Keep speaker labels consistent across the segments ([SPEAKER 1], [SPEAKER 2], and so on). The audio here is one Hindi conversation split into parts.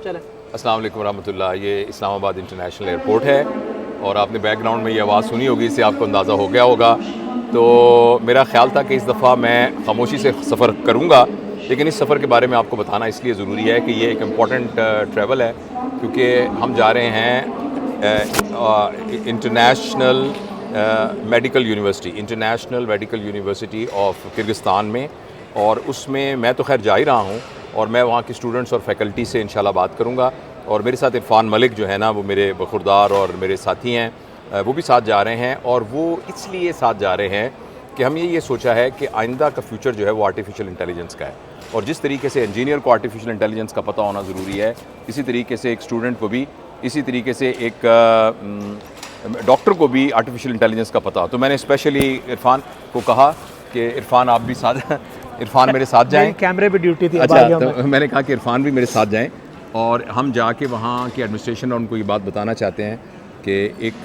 [SPEAKER 1] चलें।
[SPEAKER 2] अस्सलाम वालेकुम रहमतुल्लाह। ये इस्लामाबाद इंटरनेशनल एयरपोर्ट है और आपने बैकग्राउंड में ये आवाज़ सुनी होगी, इससे आपको अंदाज़ा हो गया होगा। तो मेरा ख़्याल था कि इस दफ़ा मैं खामोशी से सफ़र करूँगा, लेकिन इस सफ़र के बारे में आपको बताना इसलिए ज़रूरी है कि ये एक इम्पॉर्टेंट ट्रैवल है, क्योंकि हम जा रहे हैं international medical university of Kyrgyzstan में, और उसमें मैं तो खैर जा ही रहा हूँ और मैं वहाँ के स्टूडेंट्स और फैकल्टी से इंशाल्लाह बात करूँगा। और मेरे साथ इरफान मलिक जो है ना, वो मेरे बखुरदार और मेरे साथी हैं, वो भी साथ जा रहे हैं। और वो इसलिए साथ जा रहे हैं कि हमने ये सोचा है कि आइंदा का फ्यूचर जो है वो आर्टिफिशियल इंटेलिजेंस का है, और जिस तरीके से इंजीनियर को आर्टिफिशियल इंटेलिजेंस का पता होना ज़रूरी है, इसी तरीके से एक स्टूडेंट को भी, इसी तरीके से एक डॉक्टर को भी आर्टिफिशियल इंटेलिजेंस का पता। तो मैंने स्पेशली इरफान को कहा कि इरफान आप भी साथ इरफान मेरे साथ जाएं।
[SPEAKER 1] कैमरे पे ड्यूटी थी।
[SPEAKER 2] अच्छा, तो मैंने कहा कि इरफान भी मेरे साथ जाएं और हम जाके वहाँ की एडमिनिस्ट्रेशन और उनको ये बात बताना चाहते हैं कि एक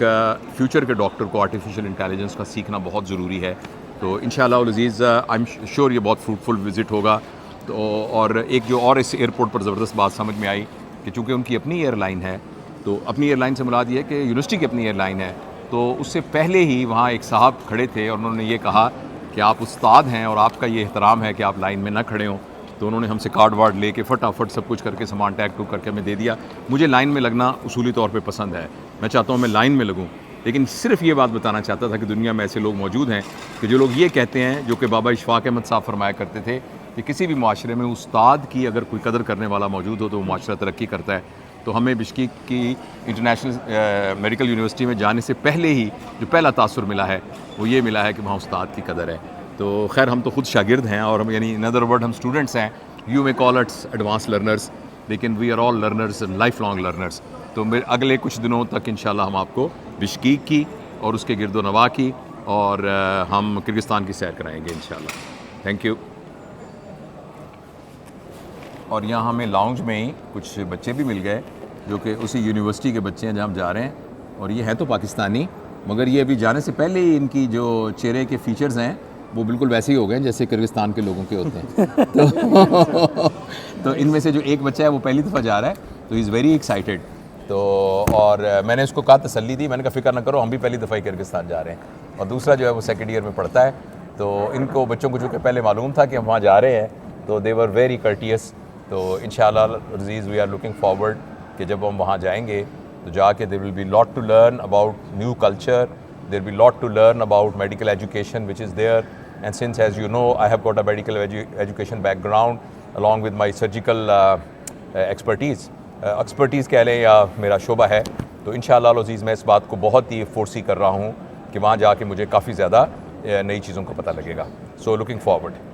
[SPEAKER 2] फ्यूचर के डॉक्टर को आर्टिफिशियल इंटेलिजेंस का सीखना बहुत ज़रूरी है। तो इंशाअल्लाह अज़ीज़ आई एम श्योर ये बहुत फ्रूटफुल विज़िट होगा। तो और एक जो और इस एयरपोर्ट पर ज़बरदस्त बात समझ में आई कि चूँकि उनकी अपनी एयरलाइन है, तो अपनी एयरलाइन से मुराद ये है कि यूनिवर्सिटी की अपनी एयरलाइन है, तो उससे पहले ही वहाँ एक साहब खड़े थे और उन्होंने ये कहा कि आप उस्ताद हैं और आपका ये एहतराम है कि आप लाइन में ना खड़े हों। तो उन्होंने हमसे कार्ड वार्ड लेके फटाफट सब कुछ करके सामान टैग टूग करके हमें दे दिया। मुझे लाइन में लगना उसूली तौर पे पसंद है, मैं चाहता हूँ मैं लाइन में लगूँ, लेकिन सिर्फ ये बात बताना चाहता था कि दुनिया में ऐसे लोग मौजूद हैं कि जो लोग ये कहते हैं, जो कि बाबा इशफाक अहमद साहब फरमाया करते थे कि किसी भी माशरे में उस्ताद की अगर कोई कदर करने वाला मौजूद हो तो वो माशरा तरक्की करता है। तो हमें बिश्केक की इंटरनेशनल मेडिकल यूनिवर्सिटी में जाने से पहले ही जो पहला तासुर मिला है वो ये मिला है कि वहाँ उस्ताद की कदर है। तो खैर हम तो खुद शागिर्द हैं, और हम यानी इन अदर वर्ड हम स्टूडेंट्स हैं। You may call us advance learners, लेकिन we are all learners and life long learners. तो मेरे अगले कुछ दिनों तक इंशाल्लाह हम आपको बिश्केक की और उसके गिरदो नवा की और हम किर्गिस्तान की सैर कराएंगे इंशाल्लाह। Thank you. और यहाँ हमें लाउंज में ही कुछ बच्चे भी मिल गए जो कि उसी यूनिवर्सिटी के बच्चे हैं जहाँ हम जा रहे हैं, और ये हैं तो पाकिस्तानी, मगर ये अभी जाने से पहले ही इनकी जो चेहरे के फीचर्स हैं वो बिल्कुल वैसे ही हो गए जैसे किर्गिस्तान के लोगों के होते हैं। तो इनमें से जो एक बच्चा है वो पहली दफ़ा जा रहा है, तो ही इज़ वेरी एक्साइटेड। तो और मैंने उसको कहा, तसल्ली दी, मैंने कहा फ़िक्र ना करो, हम भी पहली दफ़ा ही किर्गिस्तान जा रहे हैं। और दूसरा जो है वो सेकेंड ईयर में पढ़ता है। तो इनको बच्चों को जो कि पहले मालूम था कि हम वहाँ जा रहे हैं, तो दे वर वेरी कर्टियस। तो इंशाअल्लाह Aziz we are looking forward कि जब हम वहाँ जाएंगे तो जाके there will be lot to learn about new culture, there will be lot to learn about medical education which is there. And since, as you know, I have got a medical education background along with my surgical expertise कह लें या मेरा शोबा है, तो इंशाअल्लाह अज़ीज़ मैं इस बात को बहुत ही फोर्सी कर रहा हूँ कि वहाँ जाके मुझे काफ़ी ज़्यादा नई चीज़ों का पता लगेगा। So looking forward.